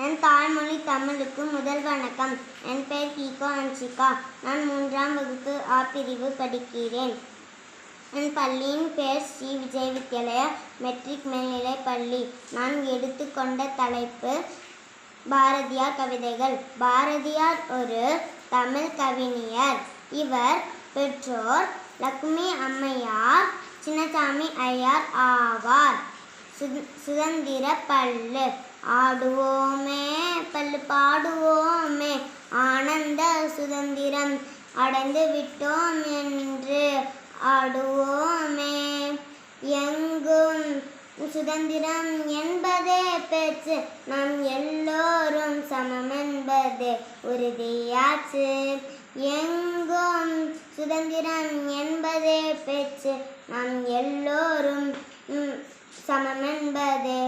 என் தாய்மொழி தமிழுக்கு முதல் வணக்கம். என் பெயர் கீகோ அன்ஷிகா. நான் 3ஆம் வகுப்பு ஆ பிரிவு படிக்கிறேன். என் பள்ளியின் பெயர் ஸ்ரீ விஜய் வித்யாலயா மெட்ரிக் மேல்நிலைப் பள்ளி. நான் எடுத்துக்கொண்ட தலைப்பு பாரதியார் கவிதைகள். பாரதியார் ஒரு தமிழ் கவிஞர். இவர் பெற்றோர் லக்ஷ்மி அம்மையார், சின்னசாமி ஐயர் ஆவார். சுதந்திர பல்லு ஆடுவோமே பல்லு பாடுவோமே, ஆனந்த சுதந்திரம் அடைந்து விட்டோம் என்று ஆடுவோமே. எங்கும் சுதந்திரம் என்பதே பேச்சு, நாம் எல்லோரும் சமம் என்பதே உறுதியாச்சு. எங்கும் சுதந்திரம் என்பதே பேச்சு, நாம் எல்லோரும் சமம் என்பதே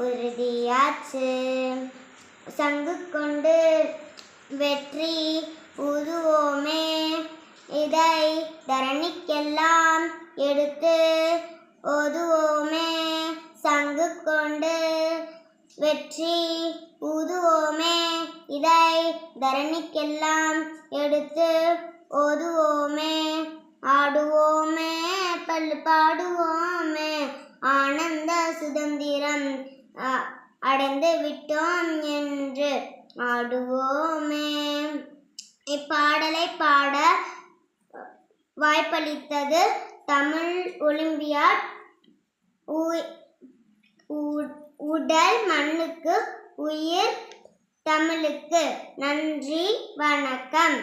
உறுதியாச்சு. சங்கு கொண்டு வெற்றி ஊதுவோமே, இதை தரணிக்கெல்லாம் எடுத்து ஓதுவோமே. சங்கு கொண்டு வெற்றி ஊதுவோமே, இதை தரணிக்கெல்லாம் எடுத்து ஓதுவோமே. ஆடுவோமே பல்லு பாடுவோமே, ஆனந்த சுதந்திரம் அடைந்து விட்டோம் என்று ஆடுவோமே. இப்பாடலை பாட வாய்ப்பளித்தது தமிழ் ஒலிம்பியாட். உடல் மண்ணுக்கு, உயிர் தமிழுக்கு. நன்றி, வணக்கம்.